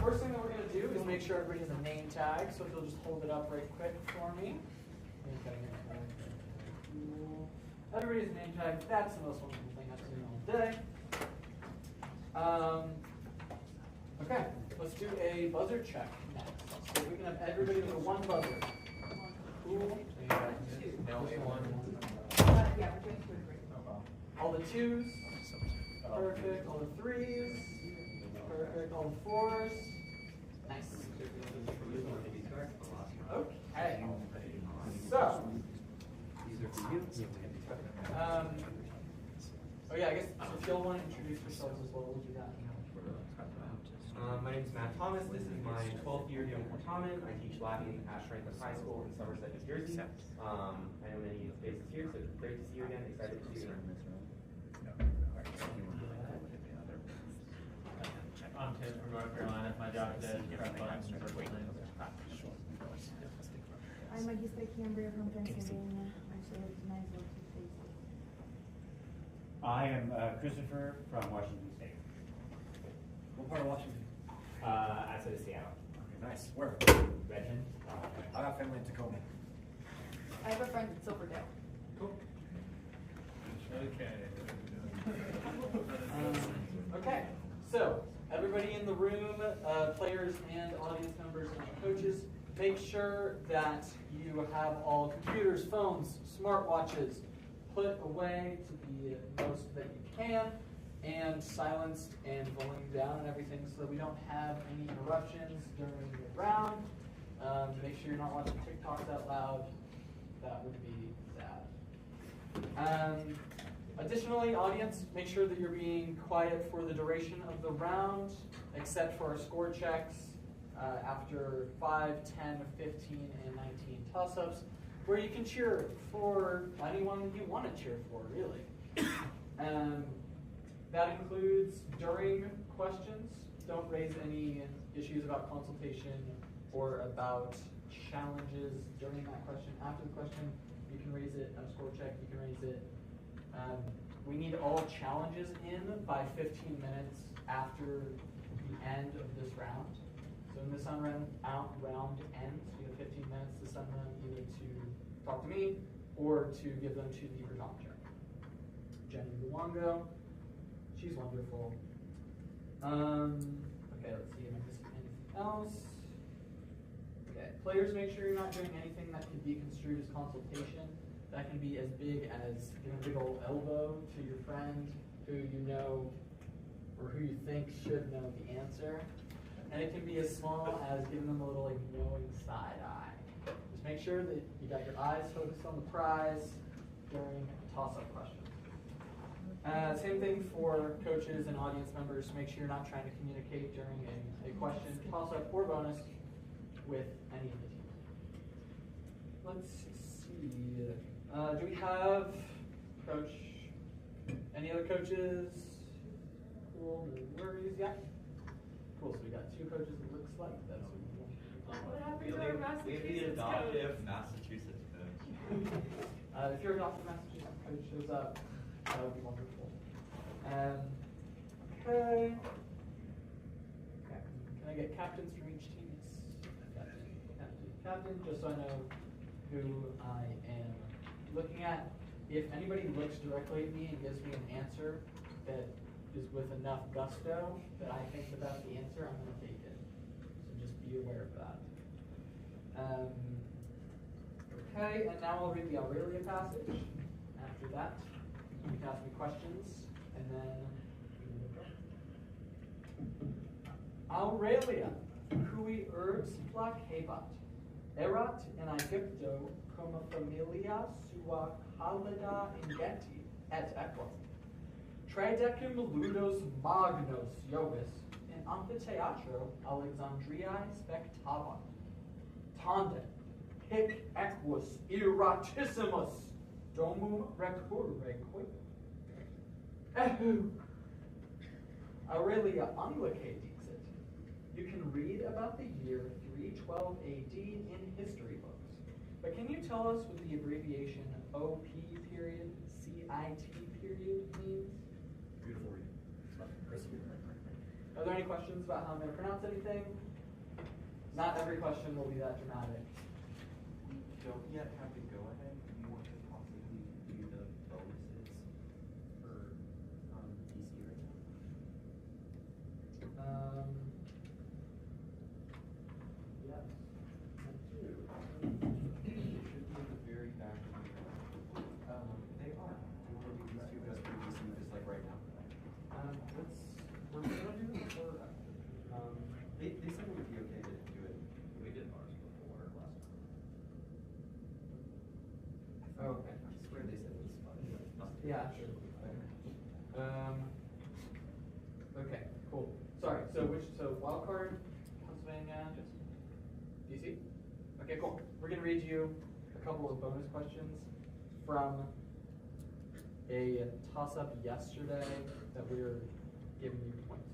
First thing that we're going to do is make sure everybody has a name tag. So if you'll just hold it up right quick for me. Everybody's name tag. That's the most wonderful thing I've seen all day. Okay, let's do a buzzer check next. So we can have everybody with a one buzzer. Cool. No, A1. Yeah, we're doing 2 and 3. All the 2s. Perfect. All the 3s. Perfect. All the 4s. Nice. Okay. So. Oh yeah, I guess if you'll want to introduce yourselves as well, we'll do that. My name is Matt Thomas. This is my 12th year doing Certamen. I teach Latin at Shrinkus High School in Somerset, New Jersey. I know many faces here, so great to see you again. Excited to see you. I'm Tim from North Carolina. My job is to prep buttons for Portland. I'm Magister Cambria from Pennsylvania. Actually, it's nice to face it. I am Christopher from Washington State. What part of Washington? Outside of Seattle. Okay, nice. Where? Redmond. I got family in Tacoma. I have a friend in Silverdale. Cool. Okay. Okay, so everybody in the room, players and audience members and coaches, make sure that you have all computers, phones, smartwatches put away to the most that you can, and silenced and volume down and everything so that we don't have any interruptions during the round. Make sure you're not watching TikToks out loud. That would be sad. Additionally, audience, make sure that you're being quiet for the duration of the round, except for our score checks after 5, 10, 15, and 19 toss-ups, where you can cheer for anyone you want to cheer for, really. That includes during questions. Don't raise any issues about consultation or about challenges during that question. After the question, you can raise it. Score check, you can raise it. We need all challenges in by 15 minutes after the end of this round. So when this round ends, you have 15 minutes to send them either to talk to me or to give them to the Bertometer. Jenny Luongo, she's wonderful. Okay, let's see, am I missing anything else? Okay, players, make sure you're not doing anything that could be construed as consultation. That can be as big as giving a big old elbow to your friend who you know or who you think should know the answer. And it can be as small as giving them a little like knowing side eye. Just make sure that you got your eyes focused on the prize during toss-up questions. Same thing for coaches and audience members. Make sure you're not trying to communicate during a question, toss-up, or bonus with any of the teams. Let's see. Do we have coach? Any other coaches? Cool. No worries. Yeah. Cool. So we got 2 coaches. It looks like that's what we want. What happened to our Massachusetts We have the adoptive Massachusetts coach. If your adoptive Massachusetts coach shows up, that would be wonderful. Okay. Can I get captains from each team? Captain, just so I know who I am looking at. If anybody looks directly at me and gives me an answer that is with enough gusto that I think that that's the answer, I'm going to take it. So just be aware of that. Okay, and now I'll read the Aurelia passage. After that, you can ask me questions, and then we will go. Aurelia, cui urbs placebat, erat in Aegypto cum familia sua halida ingenti et equum. Tridecim ludos magnos Iovis in amphitheatro Alexandriae spectavant. Tandem hic equus iratissimus domum recurre quid. Ehu! Aurelia Anglicae dixit. You can read about the year 312 AD in history books. But can you tell us what the abbreviation OP period, CIT period means? Beautiful reading. Oh, there any questions about how I'm going to pronounce anything? Not every question will be that dramatic. We don't yet have the go-ahead. Do you want to possibly do the bonuses for DC right now? Yes. I do. They should be at the very back of the they are. Do you want to do these two just for DC just like right now? We're going to do this or They said it would be okay to do it. We did ours before last time. Oh, okay. I swear they said it was fun. yeah, sure. Okay, cool. Sorry, so wild card, Pennsylvania, DC? Okay, cool. We're going to read you a couple of bonus questions from a toss-up yesterday that we're giving you points.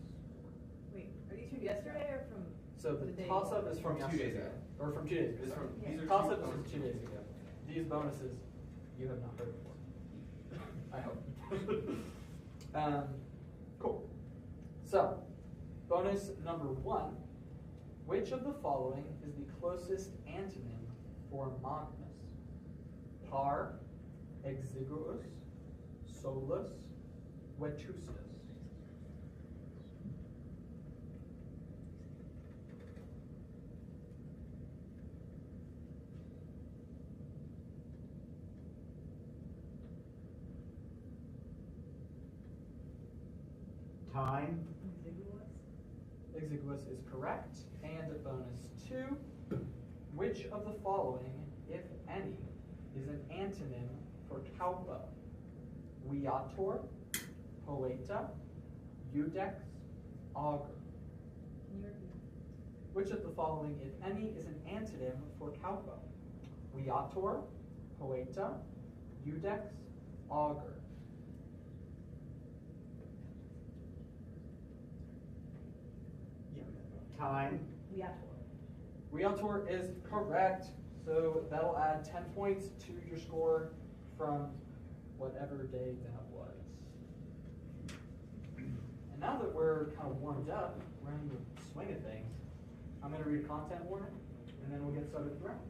Wait, are these from yesterday or from? So the day toss-up is from 2 days yesterday. ago. Or from 2 days ago. This sorry. from- these are Toss-up two is from bonuses. 2 days ago. These bonuses you have not heard before. I hope. Cool. So, bonus number 1. Which of the following is the closest antonym for monogamous? Par, exiguous, solus, vetustus. Time. Exiguous is correct. And bonus 2. Which of the following, if any, is an antonym for kaupa? Viator, poeta, iudex, augur. Can you repeat? Which of the following, if any, is an antonym for kaupa? Viator, poeta, iudex, augur. Time. Viator is correct. So that'll add 10 points to your score from whatever day that was. And now that we're kind of warmed up, we're in the swing of things, I'm going to read a content warning, and then we'll get started with the round.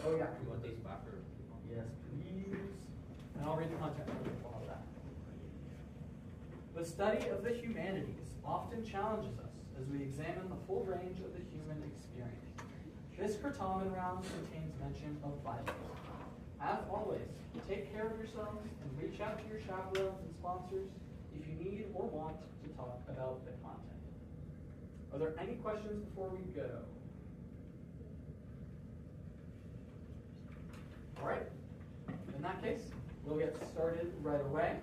Oh, yeah. You want these back or? Yes, please. And I'll read the content warning for all of that. The study of the humanities often challenges us as we examine the full range of the human experience. This Certamen round contains mention of violence. As always, take care of yourselves and reach out to your chaperones and sponsors if you need or want to talk about the content. Are there any questions before we go? All right. In that case, we'll get started right away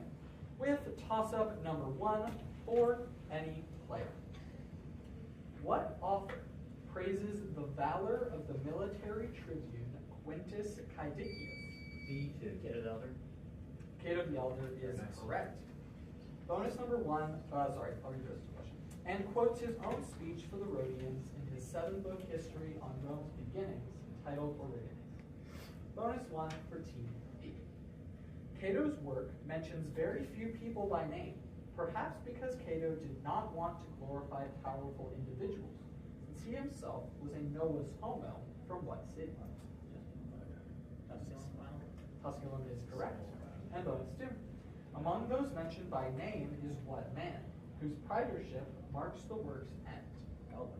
with toss-up number 1 for any player. What author praises the valor of the military tribune Quintus Caedicius? B2. Get it, Elder? Cato the Elder is correct. Bonus number 1, I'll read the rest of the question. And quotes his own speech for the Rhodians in his 7-book history on Rome's beginnings, titled Origenes. Bonus 1 for Team B. Cato's work mentions very few people by name, perhaps because Cato did not want to glorify powerful individuals, since he himself was a novus homo from what city? Tusculum is correct. And bonus 2. Among those mentioned by name is what man, whose praetorship marks the work's end? Galba.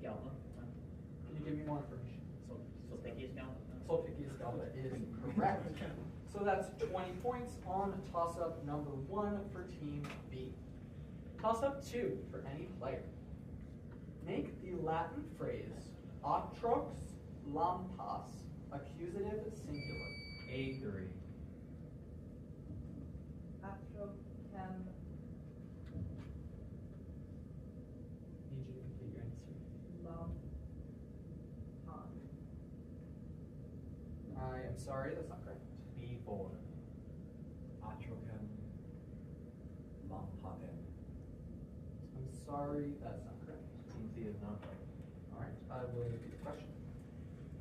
Galba. Can you give me more information? Sulpicius Galba. Sulpicius Galba is correct. So that's 20 points on toss-up number 1 for Team B. Toss-up 2 for any player. Make the Latin phrase atrox lampas accusative singular. A3. Astrochem. Need you to complete your answer. Lampon. I am sorry, that's not correct. B4. Atrochem Lampaden. I'm sorry, that's not correct. Team C is not right. All right, I will repeat the question.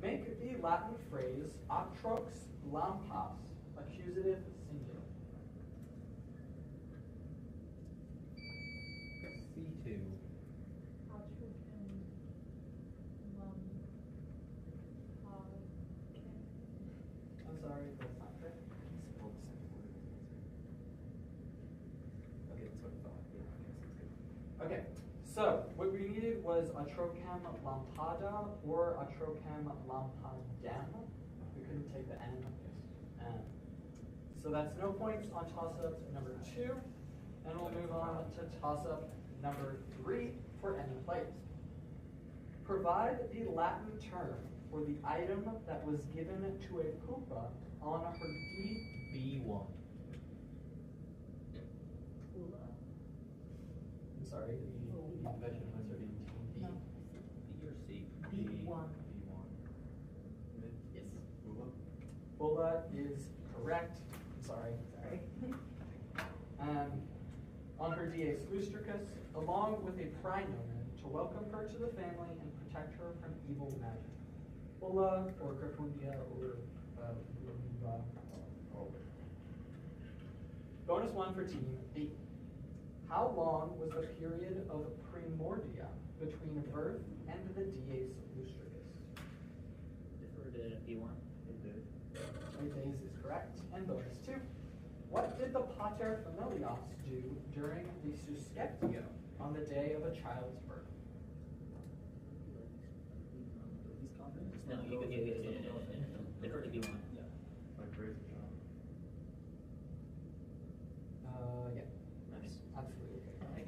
Make the Latin phrase atrox lampas accusative singular. I'm sorry, that's not correct. Spell the second word. Okay, that's what I thought. Yeah, okay, sounds good. Okay, so what we needed was atrochem lampada or atrochem lampadem. We couldn't take the N. So that's no points on toss-up number 2. And we'll move on to toss-up number 3 for any players. Provide the Latin term for the item that was given to a pupa on her B1. I'm sorry, the invention was being team B. No. B or C? B1. Yes. Bula? Bula is correct. I'm sorry. On her dies lustricus, along with a praenomen to welcome her to the family and protect her from evil magic. Bula or Crepundia or Bula. Bonus 1 for team B. How long was the period of primordia between birth and the dies lustricus? Defer to B1. 8 days is correct. And bonus 2. What did the pater familias do during the susceptio on the day of a child's birth? No, you could defer to B1. Like raise the job. Yeah, Nice. absolutely. Okay.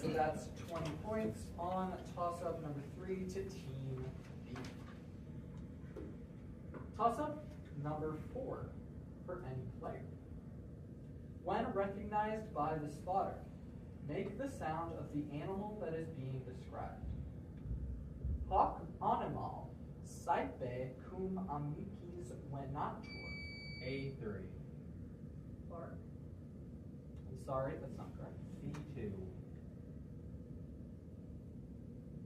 So that's 20 points on toss-up number 3 to team B. Toss-up number 4 for any player. When recognized by the spotter, make the sound of the animal that is being described. Hoc animal, saepe cum amicis venatur. A3. Bark. I'm sorry, that's not correct. C2.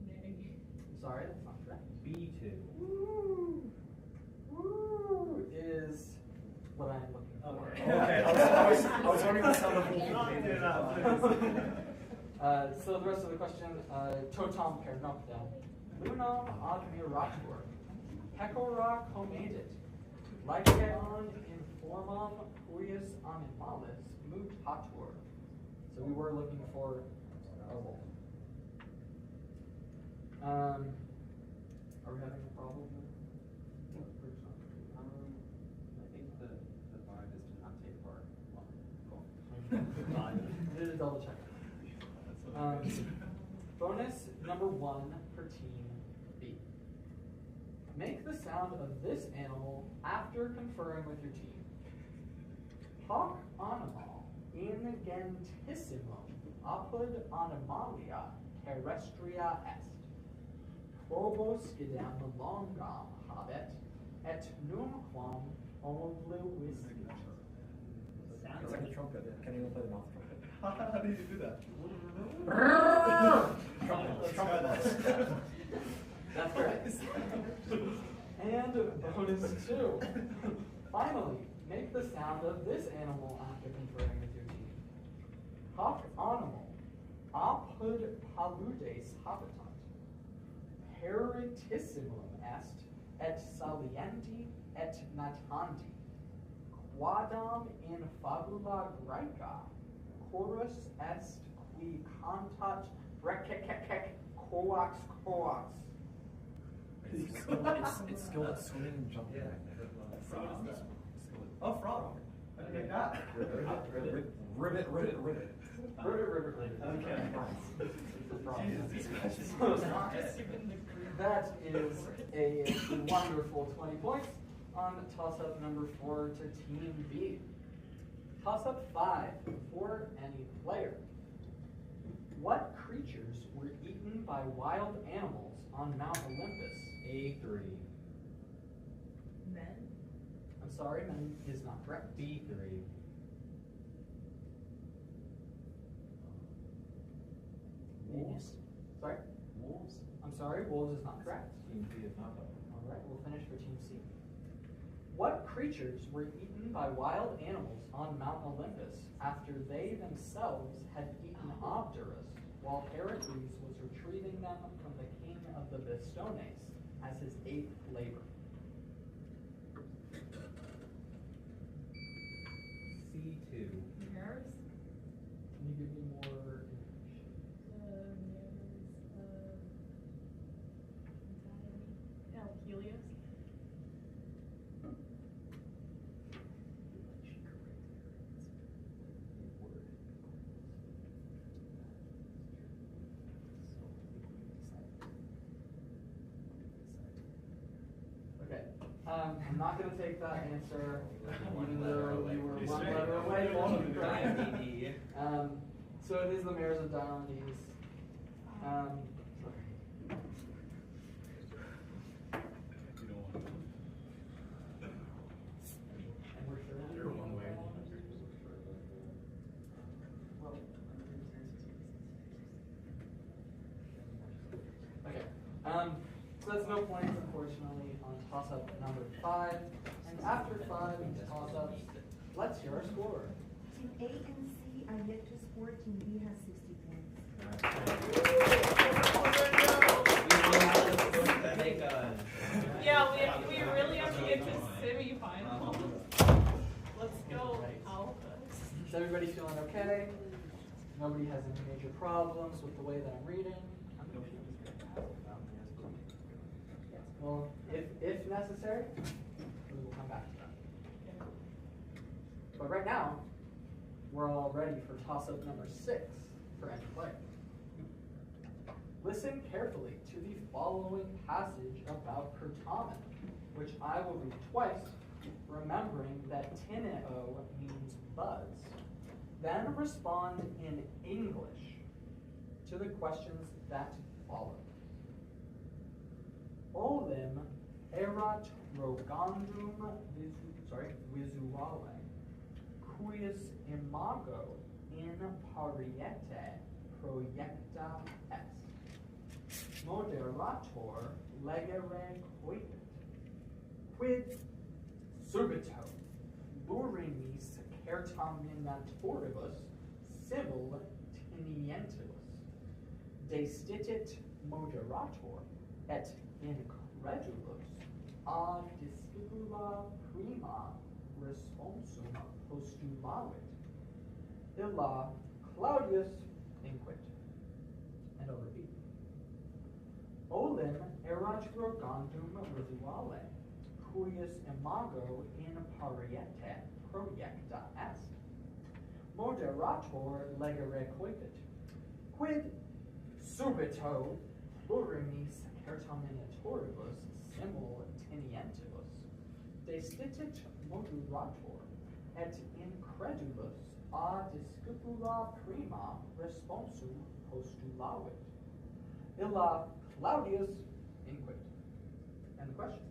Nay. I'm sorry, that's not correct. B2. Woo! Woo is what I'm looking for. Okay, I was wondering what sound of So the rest of the question, totam per noctem, lunam admiratur, pecora comedit, lycaon in formam cuius animalis mutatur. So we were looking for a wolf. Are we having a problem? I think the vibe is to not take part. Cool. Did a double check. Bonus number 1 for team B. Make the sound of this animal after conferring with your team. Hoc animal ingentissimum apud animalia terrestria est. Proboscidem longam habet, et numquam oblivis. It's like a trumpet. Can you play the mouth trumpet? How do you do that? Trumpet. That's correct. And bonus 2. Finally, make the sound of this animal after conferring with your team. Hoc animal apud paludes habitat. Peritissimum est, et salienti, et natandi. Quadam in fabula graeca, chorus est qui cantat brekekekek coax coax. It's skilled at swimming and jumping. Frog. Oh, frog. Okay, that. Ribbit. Ribbit. Okay. Jesus, that is a wonderful 20 points on toss-up number 4 to Team B. Toss-up 5 for any player. What creatures were eaten by wild animals on Mount Olympus? A3. Men. I'm sorry, men is not correct. B3. Wolves? Sorry? Wolves? I'm sorry, wolves is not correct. Team B is not though. All right, we'll finish for Team C. What creatures were eaten by wild animals on Mount Olympus after they themselves had eaten Obdurus, while Heracles was retrieving them from the king of the Bistones as his 8th labor? C2. Mares? Can you give me more information? Helios? Okay, I'm not going to take that answer, even though you were one letter away from being correct. So it is the mares of Diomedes. And we're sure. Okay. So that's no points, unfortunately, on toss-up number 5. And after 5 toss-ups, let's hear our score. Team A and C are yet to score. Team B has 60 points. Yeah, we really have to get to semifinals. Let's go, Alpha. Is everybody feeling okay? Nobody has any major problems with the way that I'm reading? Well, if necessary, we will come back to that. But right now, we're all ready for toss-up number 6 for any player. Listen carefully to the following passage about Certamen, which I will read twice, remembering that tineo means buzz. Then respond in English to the questions that follow. Olim erat rogandum visuale, cuius imago in pariete projecta est. Moderator legere coipit. Quid subito lurimis certaminatoribus simul tenientibus. Destitit moderator et incredulus ad discipula prima responsum postulavit. Illa Claudius inquit. And I'll repeat. Olim erat rogandum visuale, cuius imago in pariete projecta est. Moderator legere coipit. Quid subito plurimis certaminatoribus simul tenientibus. Destitit moderator et incredulus a discipula prima responsum postulavit. Illa Claudius inquit. And the question: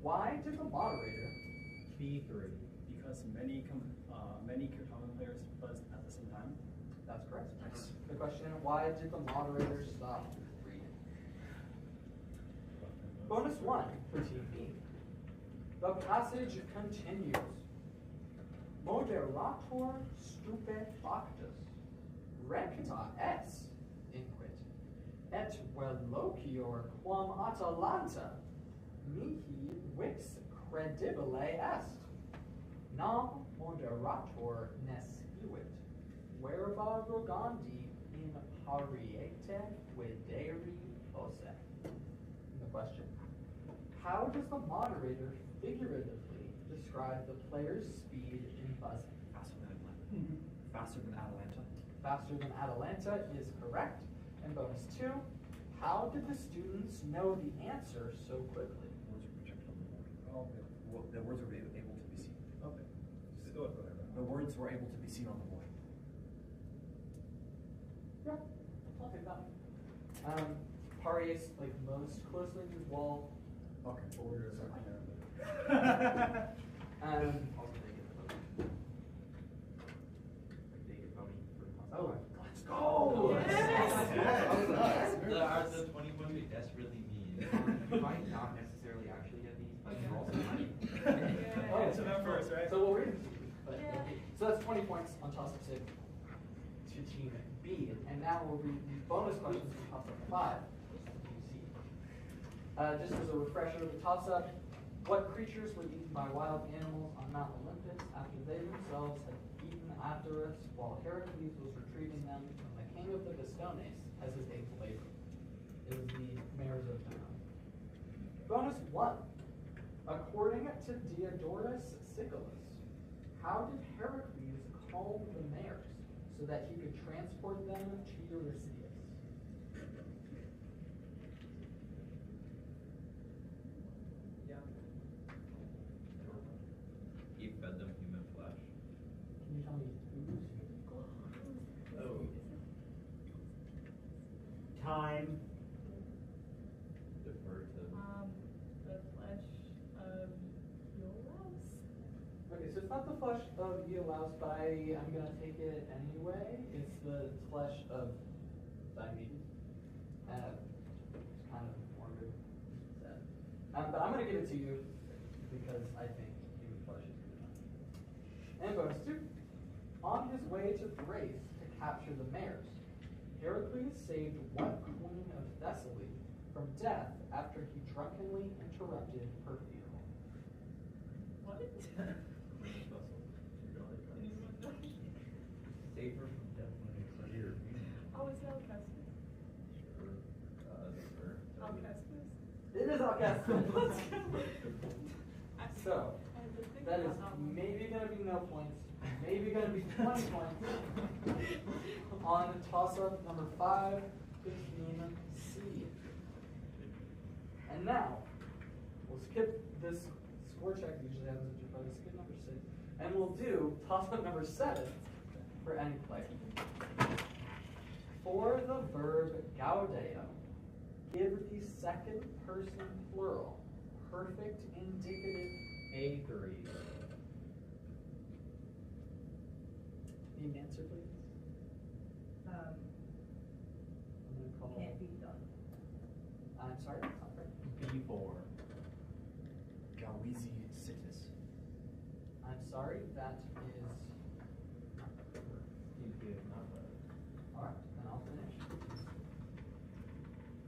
why did the moderator? B3. Because many Certamen players buzzed at the same time. That's correct. Nice. The question: why did the moderator stop reading? Bonus 1 for Team B. The passage continues. Moderator stupefactus, recta es inquit, et velocior quam Atalanta, mihi vix credibile est. Nam moderator nescuit, verba rogandi in pariete videri posse. The question: how does the moderator figuratively describe the player's speed in buzzing? Faster than Atalanta. Faster than Atalanta is correct. And bonus 2, how did the students know the answer so quickly? Words were projected on the board. Oh, the words were able to be seen. Okay. The words were able to be seen on the board. Yeah, I'll take that one. Parius, like most closely to the wall. Okay. Borders are Also, they get the vote. They get voting for the Oh, let's go! Are the 21 big that's really mean? You might not necessarily actually get these, but you also might. course, right? So we'll read them to you. But, Yeah. so that's 20 points on toss-up 6 to team B. And now we'll read the bonus questions for toss-up 5 to team C. Just as a refresher of the toss-up, what creatures were eaten by wild animals on Mount Olympus after they themselves had eaten after us while Heracles was retrieving them from the king of the Bistones as his eighth labor? It was the mares of Dion. Bonus 1. According to Diodorus Siculus, how did Heracles call the mares so that he could transport them to Eurystheus? He fed them human flesh. Can you tell me who's? Oh. Time. Defer to. The flesh of Iolaus? Okay, so it's not the flesh of Iolaus, but I'm going to take it anyway. It's the flesh of Diomedes. It's kind of morbid. Sad. But I'm going to give it to you because I think human flesh is good enough. And bonus 2. On his way to Thrace to capture the mares, Heracles saved what queen of Thessaly from death after he drunkenly interrupted her funeral? What? Save her from death when it's here. Oh, is it Alcestis? Sure. Defer. Alcestis? It is Alcestis. Let's go. So, I had to think that is about that one. maybe going to be no points, maybe going to be 20 points on toss-up number 5 to team C. And now, we'll skip this score check usually happens at your probably skip number 6, and we'll do toss-up number 7 for any player. For the verb gaudeo, give the second person plural, perfect indicative. A3. Need an answer, please? I'm going to call. Can't be done. I'm sorry, that's not right. B4. Galweezy sickness. I'm sorry, that is not right. Indicative not right. All right, then I'll finish.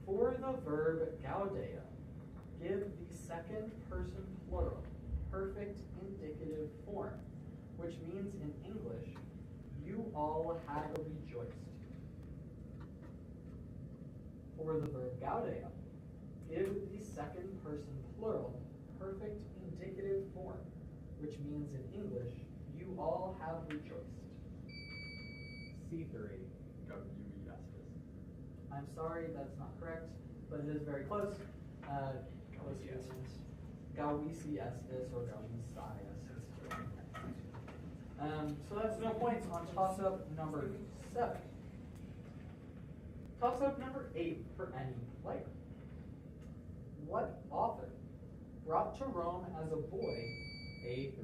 For the verb gaudeo, give the second person plural, perfect indicative form, which means in English, you all had rejoiced. For the verb gaudeo, give the second person plural, perfect indicative form, which means in English, you all have rejoiced. C3. I'm sorry, that's not correct, but it is very close. Galwisi estis or Galwisi estis. So that's no points on toss-up number 7. Toss-up number 8 for any player. What author brought to Rome as a boy? A3.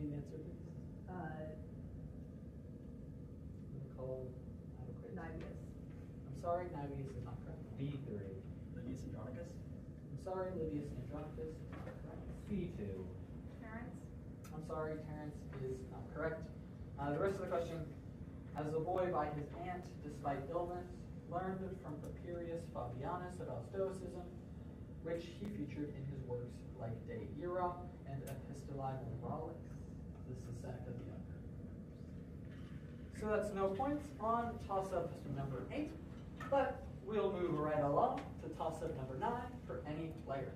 Need an answer, please? I'm going to call adequate. Nivius. I'm sorry, Nivius is not correct. B3. Livius Andronicus? I'm sorry, Livius Andronicus is not correct. C2. Terrence. I'm sorry, Terrence is not correct. The rest of the question, as a boy by his aunt, despite illness, learned from Papirius Fabianus about Stoicism, which he featured in his works like De Ira and Epistolae Moralix. This is Seneca the Younger. So that's no points on toss-up number 8, but we'll move right along to toss-up number 9 for any player.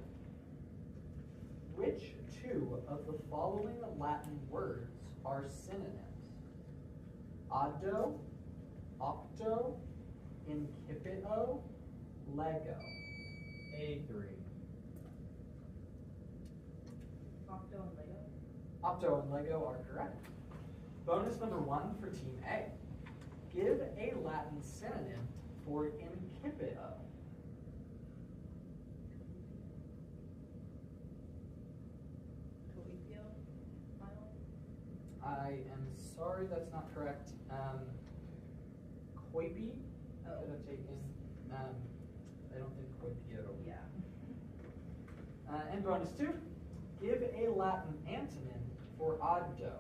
Which two of the following Latin words are synonyms? Addo, octo, incipito, lego. A3. Octo and Lego. Opto and Lego are correct. Bonus number 1 for Team A. Give a Latin synonym for incipito. Coepio. I am sorry, that's not correct. Coipi, I could have taken. I don't think coipio. Yeah. And bonus 2, give a Latin antonym for ogdo.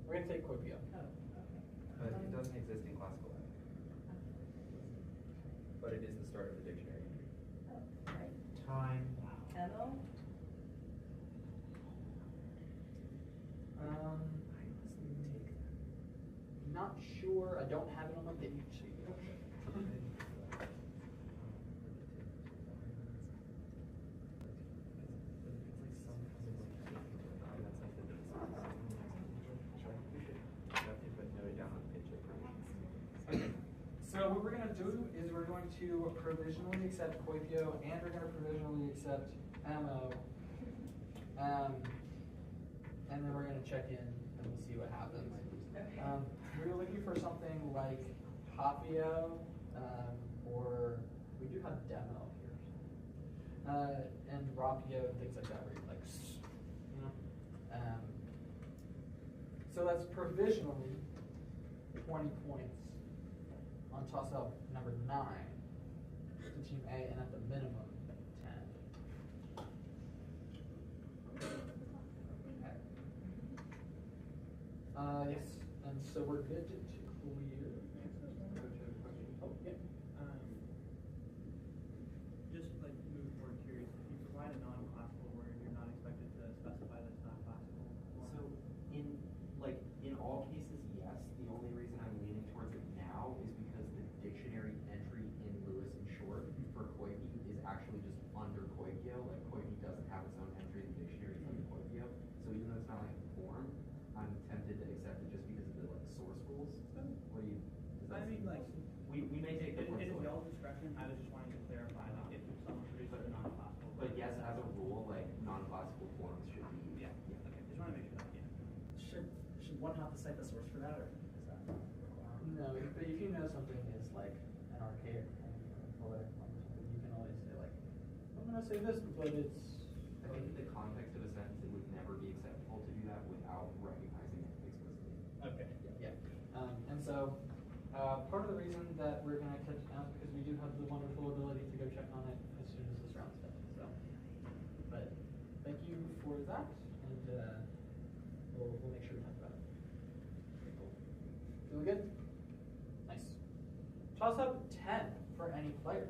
We're going to take quipio. But it doesn't exist in classical Latin. But it is the start of the dictionary entry. Time. Hello? Not sure. I don't have it on my page. So what we're going to do is we're going to provisionally accept quipio and we're going to provisionally accept ammo. And then we're going to check in and we'll see what happens. We were looking for something like Papio, or we do have demo here, and Rapio and things like that, where you like, you know. So that's provisionally 20 points on toss-up number 9 to Team A, and at the minimum 10. Okay. Yes. And so we're good to clear. Oh, yeah. Just like moving forward, curious, if you provide a non-classical word, you're not expected to specify that it's not classical. So in all cases, yes. The only reason I'm leaning towards it now is because the dictionary entry in Lewis and Short for koipi is actually just under koipio. Like koipi doesn't have its own entry in the dictionary, it's under koipio. So even though it's not like a form, I'm tempted to accept it just because of the like source rules. What do you? I mean, like, we may take the it is away. y'all's discretion. I was just wanting to clarify, like, if someone produces a non-classical. But yes, as a rule, like non-classical forms should be. Yeah. Okay. Just want to make sure that. Yeah. Should one have to cite the source for that, or is that not required? No, but if you know something is like an archaic poetic form or something, you can always say like, I'm going to say this, but it's. I think in the context of a sentence, it would never be acceptable to do that without recognizing it explicitly. Okay. Yeah. And so part of the reason that we're going to catch it down is because we do have the wonderful ability to go check on it as soon as this round's done. So, but thank you for that, and we'll make sure to talk about it. Okay, cool. Feeling good? Nice. Toss up 10 for any player.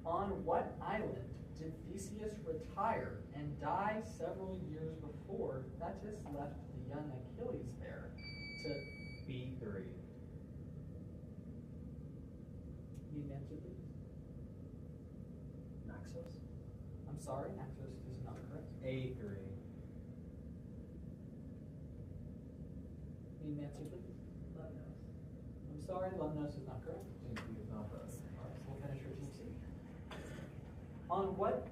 On what island did Theseus retire and die several years before Thetis left the young Achilles there to B3. need an answer, please? Naxos? I'm sorry, Naxos is not correct. A3. Need an answer, please? Lemnos. I'm sorry, Lemnos is not correct. Team C is not correct. We'll finish for Team C. On what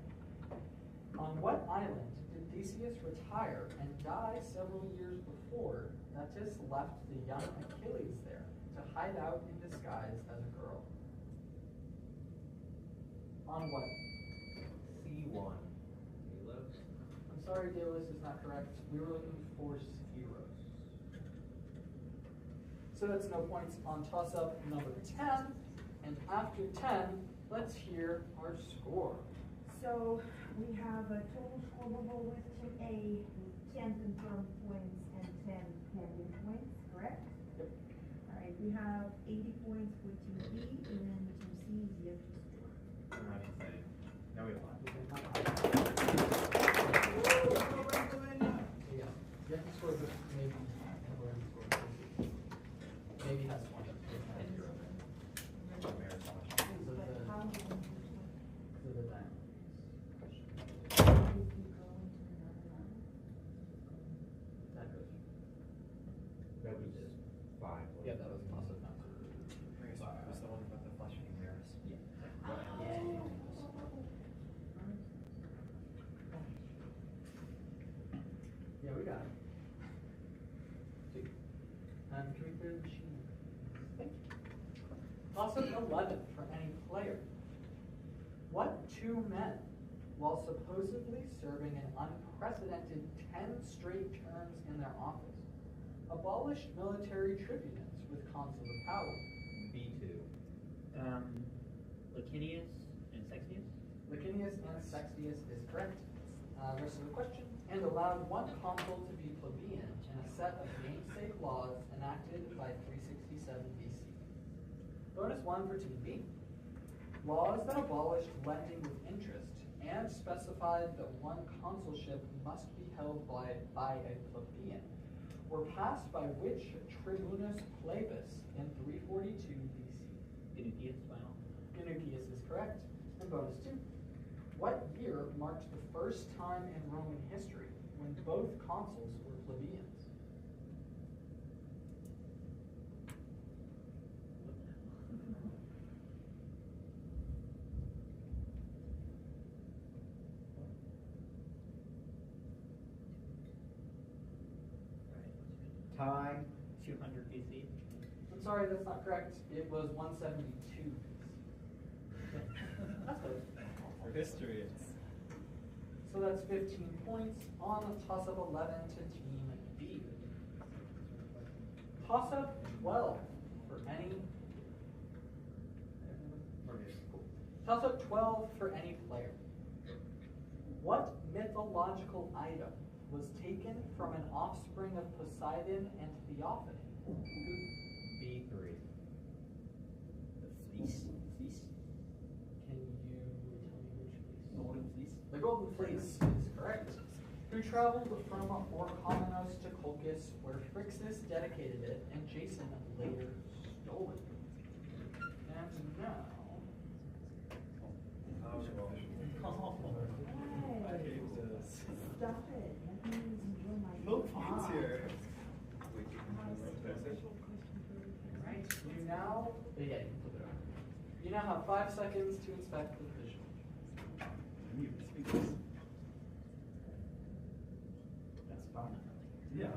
island did Theseus retire and die several years before Thetis left the young Achilles there to hide out in disguise as a girl? On what? C1. Delos. I'm sorry, Delos is not correct. We were looking for Skyros. So that's no points on toss-up number 10. And after 10, let's hear our score. So we have a total scorable with Team A with 10 confirmed points and 10 pending points, correct? Yep. All right, we have 80 points for Team B, and then Team C is yet to score. I'm not excited. Now we have one. Yeah, you have to score this, maybe. Maybe has 20. But how do we So the diamond. if we go into another round? That goes. That was 5. Yeah, that was toss up. Was the one about the flashing mirrors? Yeah, we got it. Can we clear the machine? Thank you. Toss up 11 for any player. What two men, while supposedly serving an unprecedented 10 straight terms in their office, abolished military tribunates with consular power. B2. Licinius and Sextius? Licinius and Sextius is correct. Rest of the question. And allowed one consul to be plebeian in a set of namesake laws enacted by 367 BC. Bonus 1 for Team B. Laws that abolished lending with interest and specified that one consulship must be held by a plebeian were passed by which tribunus plebis in 342 BC? Dinucius, final. Dinucius is correct. And bonus 2. What year marked the first time in Roman history when both consuls were plebeians? Time. 200 BC. I'm sorry, that's not correct. It was 172. That's close. For history, So that's 15 points on a toss-up 11 to Team B. Toss-up 12 for any. Toss-up 12 for any player. What mythological item was taken from an offspring of Poseidon and Theophany? B3. The fleece. Fleece. Can you tell me which fleece? Golden fleece. The Golden Fleece is correct. Who traveled from Orchomenos to Colchis, where Phrixus dedicated it, and Jason later stole it. And now. Stop it. Let me enjoy my. No points here. Right. You now. Yeah, you can flip it over. You now have 5 seconds to inspect the visual. That's fun. Yeah.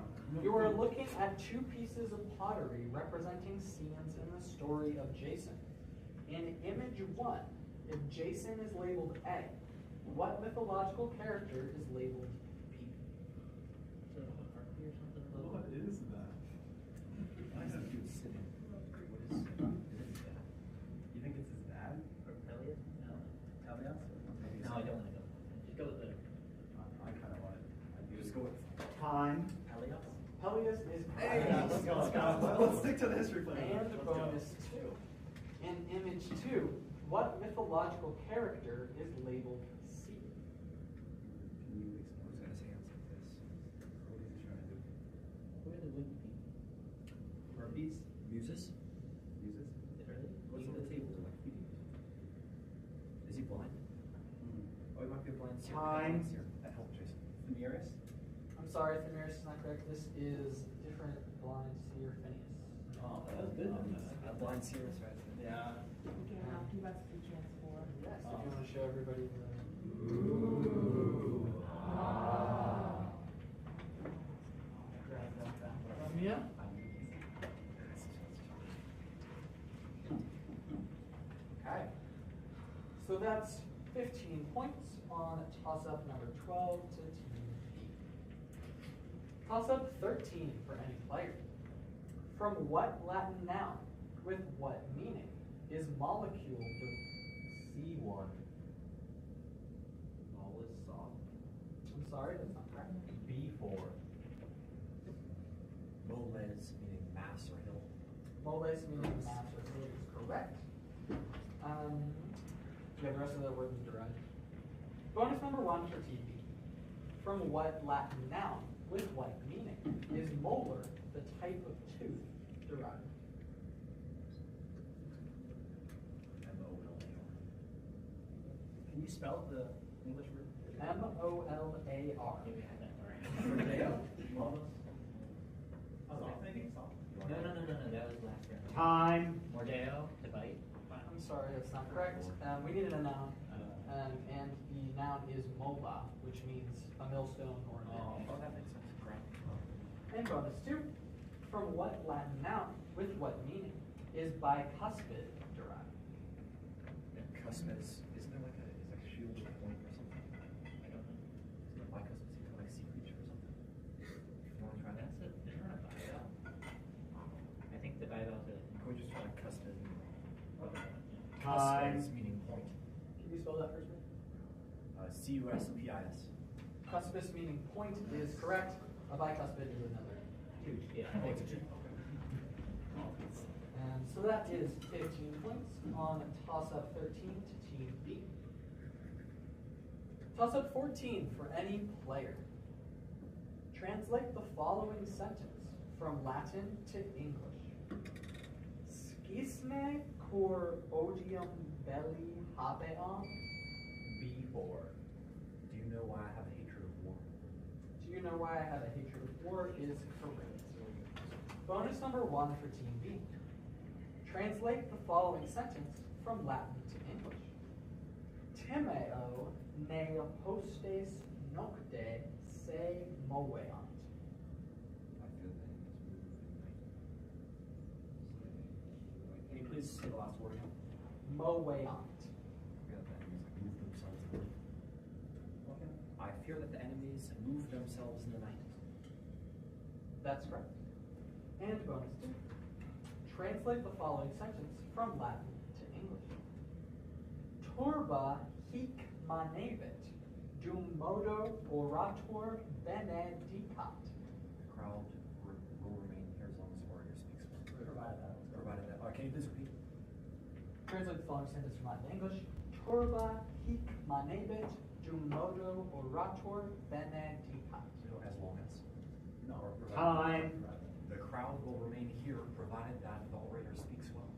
You are looking at 2 pieces of pottery representing scenes in the story of Jason. In image 1, if Jason is labeled A, what mythological character is labeled B? So, Harpy or something? What is that? Why is that dude sitting? What is that? You think it's his dad? Or Peleus? No. Elias? Maybe No, I don't want to go. Just go with the I kind of want it. You just go with. Time. Peleus. Peleus is Hey, correct. let's go. Let's stick to the history plan. And bonus 2. In image 2, what mythological character is labeled C? Can you explain? He's got his hands like this. What is he trying to do? Who are the wooden people? Herpes? Muses? Muses? Really? What's on the table? They're like feeding. Is he blind? Oh, he might be a blind seer. Time. That helped Jason. Thamyris? I'm sorry, Thamyris is not correct. This is different blind seer Phineas. Oh, that was good. A blind seer is right. Yeah. Again, I'll give us the chance for. Yes, if you want to show everybody the. Grab that back from you. Okay. So that's 15 points on toss-up number 12 to Team B. Toss-up 13 for any player. From what Latin noun, with what meaning, is molecule C1. Mollis soft. I'm sorry, that's not correct. B4. Moles, meaning mass or hill. Moles meaning mass or hill is correct. Yeah, the rest of the word was derived. Bonus number 1 for TV. From what Latin noun, with what meaning, is molar, the type of tooth, derived? M-O-L-A-R. Can you spell the English word? M-O-L-A-R. Maybe I had that already. Mordeo? No, that was last round. Time. Mordeo, to bite. I'm sorry, that's not correct. We needed a noun, and the noun is mola, which means a millstone or a Oh, mill. that makes sense. Correct. And bonus 2, from what Latin noun, with what meaning, is bicuspid derived? Cuspis, isn't there like a shield with a point or something? I don't know. Isn't it bicuspis? Time. Cuspis, meaning point. Can you spell that first one? Cuspis. Cuspis meaning point is correct. A bicuspid is another. Huge, yeah. Thanks, Jim. And so that is 15 points on toss-up 13 to Team B. Toss-up 14 for any player. Translate the following sentence from Latin to English. Schisme cor odium belli habeam? B4. Do you know why I have a hatred of war? Do you know why I have a hatred of war is correct. Bonus number 1 for Team B. Translate the following sentence from Latin to English. Timeo ne hostes nocte se moveant. I feel that Can you please say the last word again? Moveant. I feel that the enemies move themselves in the night. Okay. I fear that the enemies move themselves in the night. That's correct. And bonus 2. Translate the following sentence from Latin to English. Turba hic manebit, dum modo orator bene dicat. The crowd will remain here as long as the orator speaks well. Provided that. Provided that. Can you please repeat? Translate the following sentence from Latin to English. Turba hic manebit, dum modo orator bene dicat. No, as long as. No. Time. The crowd will remain here provided that the orator speaks well.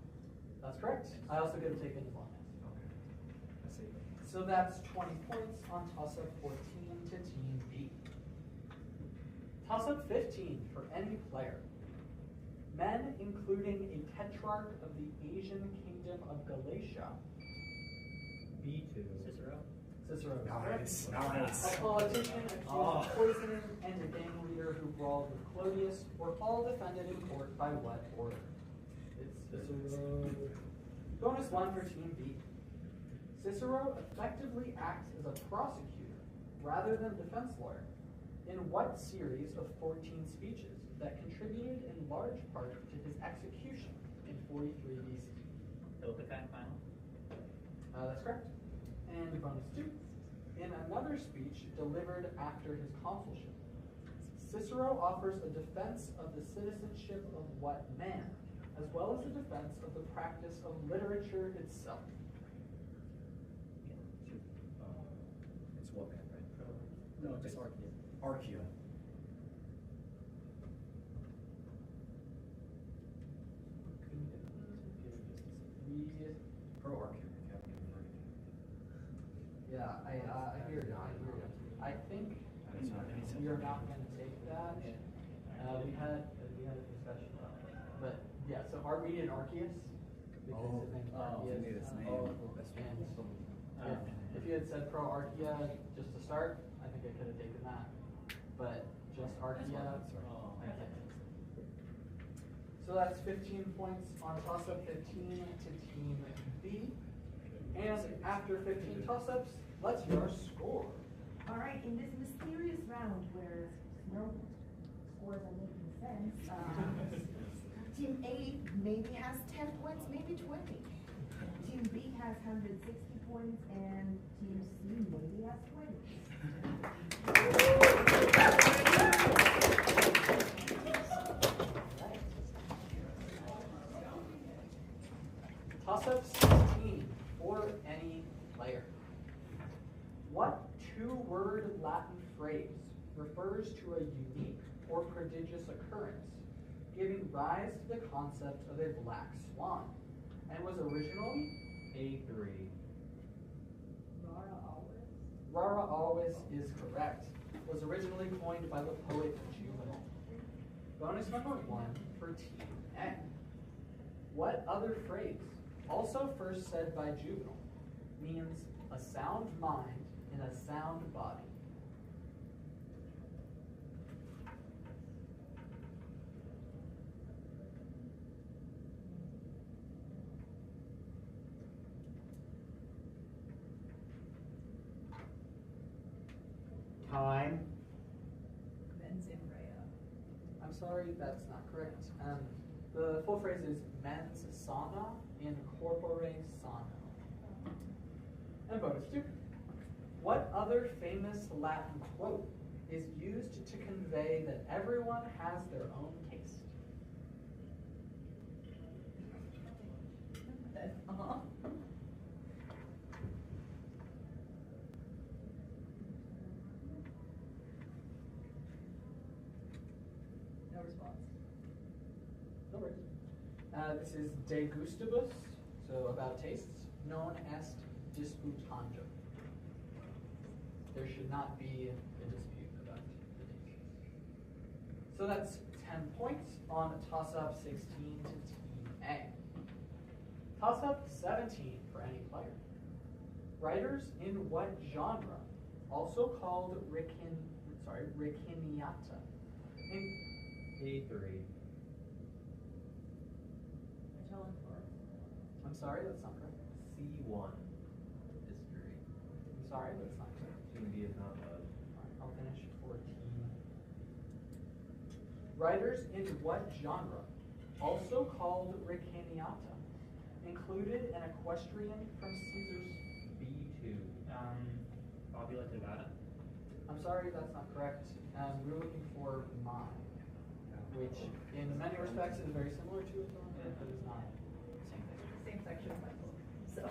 That's correct. I also get to take it as long as. Okay. I see. So that's 20 points on toss-up 14 to Team B. Toss-up 15 for any player. Men, including a tetrarch of the Asian kingdom of Galatia. B2. Cicero. Nice, A nice. politician accused of poisoning and a gang leader who brawled with Clodius were all defended in court by what order? It's Cicero. Bonus 1 for Team B. Cicero effectively acts as a prosecutor rather than defense lawyer in what series of 14 speeches that contributed in large part to his execution in 43 BC? Ill-defined final. That's correct. And bonus 2. In another speech delivered after his consulship, Cicero offers a defense of the citizenship of what man, as well as a defense of the practice of literature itself. It's what man, right? No, just Archaea. Archaea. Pro Archaea. Yeah, I hear you. I think we are not going to take that. We had a discussion about it, but yeah. So we did Arceus because his name's Arceus. And if you had said Pro Archaea just to start, I think I could have taken that. But just Archaea. So that's 15 points on toss-up 15 to Team B. And after 15 toss-ups, let's hear our score. All right, in this mysterious round where no scores are making sense, Team A maybe has 10 points, maybe 20. Team B has 160 points, and Team C maybe has 20. Toss-up 16 for any player. What two-word Latin phrase refers to a unique or prodigious occurrence, giving rise to the concept of a black swan, and was originally A3. Rara always is correct. Was originally coined by the poet Juvenal. Bonus number 1 for Team A. What other phrase, also first said by Juvenal, means a sound mind in a sound body? Time. I'm sorry, that's not correct. The full phrase is mens sana in corpore sano. And bonus 2. What other famous Latin quote is used to convey that everyone has their own taste? No response. No worries. This is de gustibus, so about tastes, non est disputandum. There should not be a dispute about the taste. So that's 10 points on toss-up 16 to Team A. Toss-up 17 for any player. Writers in what genre, also called Riciniata? A3. I'm sorry, that's not correct. C1 is 3. I'm sorry, that's not correct. Team B is not bad. Alright, I'll finish for Team B. Writers in what genre, also called Riciniata, included an equestrian from Caesar's. B2. Fabula Nevada. I'm sorry, that's not correct. We were looking for mime, which in many respects is very similar to a film, but is not the same thing. Same section of my book, so.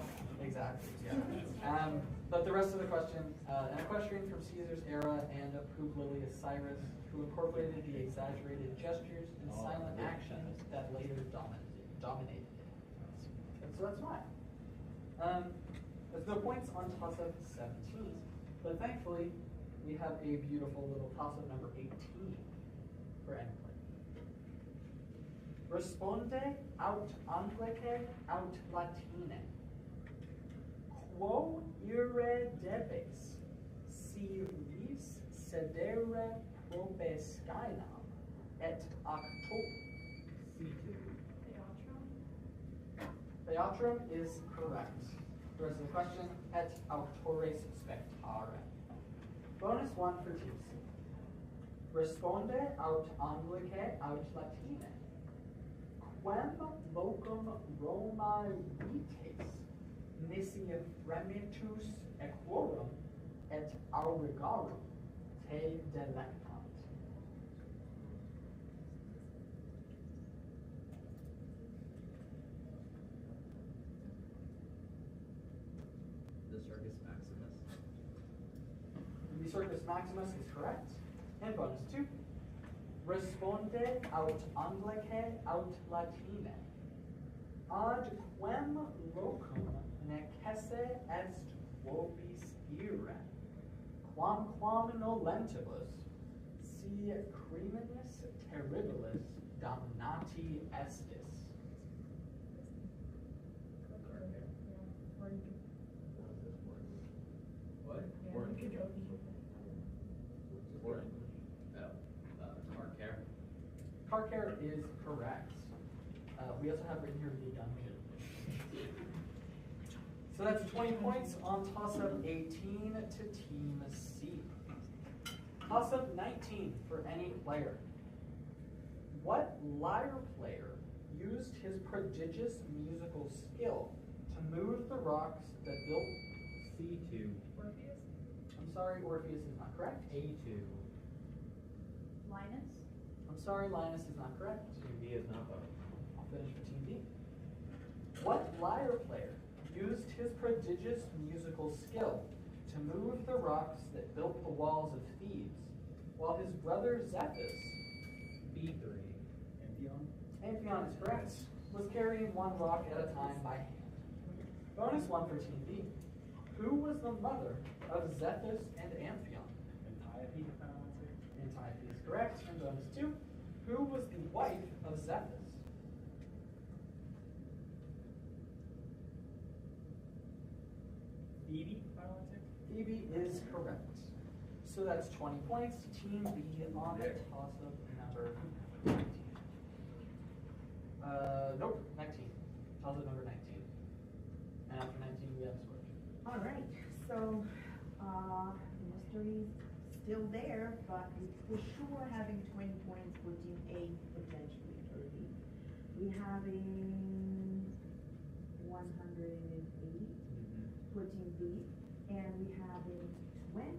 Exactly, yeah. But the rest of the question, an equestrian from Caesar's era and Publius Cyrus, who incorporated the exaggerated gestures and silent actions that later dominated it. And so that's fine. There's no points on toss-up 17, but thankfully we have a beautiful little toss-up number 18 for any player. Responde aut Anglice aut Latine. Quo ire debes, si vis sedere probe scaenam, et acto. C2. Theatrum is correct. The rest of the question, et auctores spectare. Bonus 1 for Team C. Responde aut Anglice aut Latine. Quem locum Romae vites, nisi fremitus equorum et aurigarum te delectant. The Circus Maximus. The Circus Maximus is correct. And bonus 2. Responde aut Anglice aut Latine. Ad quem locum necesse est vobis ire, quamquam nolentibus, si criminis terribilis damnati estis. What? Car care. Car care is correct. We also have written here the dungeon. So that's 20 points on toss-up 18 to Team C. Toss-up 19 for any player. What lyre player used his prodigious musical skill to move the rocks that built... C2. I'm sorry, Orpheus is not correct. A2. Linus? I'm sorry, Linus is not correct. Team B is not bad. I'll finish for Team B. What lyre player used his prodigious musical skill to move the rocks that built the walls of Thebes, while his brother Zethus, B3. Amphion is correct, was carrying one rock at a time by hand? Bonus 1 for Team B. Who was the mother of Zethus and Amphion? Antiope. Antiope is correct. And bonus 2. Who was the wife of Zethus? Phoebe is correct. So that's 20 points to Team B on the toss-up number 19. Nope, 19. Toss-up number 19. And after 19, we have switch. All right, so, mystery's still there, but it's for sure having 20 points for Team A, potentially 30. We have a 108. for Team B, and we have a 20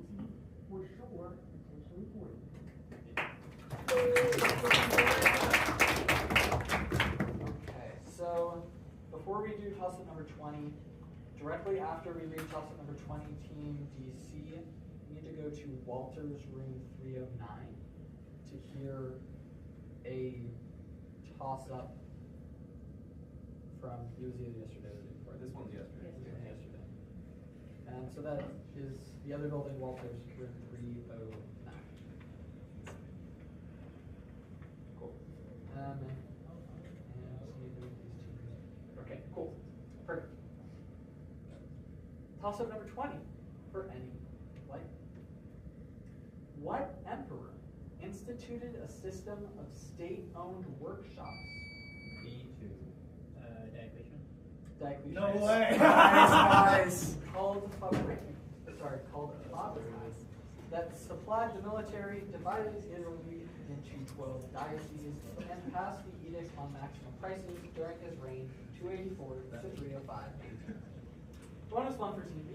for sure, potentially 40. Okay, so before we do toss-up number 20, directly after we read toss-up number 20, Team DC, we need to go to Walter's room 309 to hear a toss-up from, it was either yesterday or the day before. This one's yesterday. This one's yesterday. And so that is the other building, Walter's room 309. Cool. And I also need to read these two. Okay, cool. Perfect. Toss-up number 20 for any light. What emperor instituted a system of state-owned workshops? B2. Diocletian. Diocletian. No way. Nice. Called fabrics that supplied the military, divided Italy into 12 dioceses, and passed the edict on maximum prices during his reign from 284 to 305 AD. Bonus one for Team B.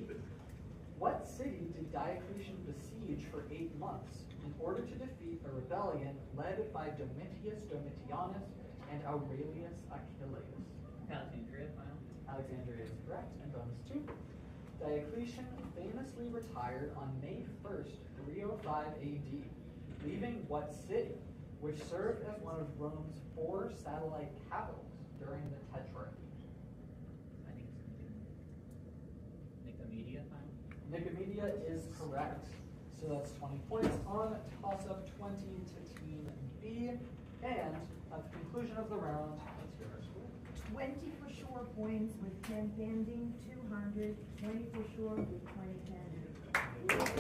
What city did Diocletian besiege for 8 months in order to defeat a rebellion led by Domitius Domitianus and Aurelius Achilles? Alexandria, final. Alexandria is correct, and bonus 2. Diocletian famously retired on May 1st, 305 AD, leaving what city, which served as one of Rome's 4 satellite capitals during the Tetrarchy? I think it's Nicomedia, final. Nicomedia is correct. So that's 20 points on toss-up 20 to Team B. And at the conclusion of the round, let's hear our score. 20 for sure points with 10 pending, 200, 20 for sure with 20 pending.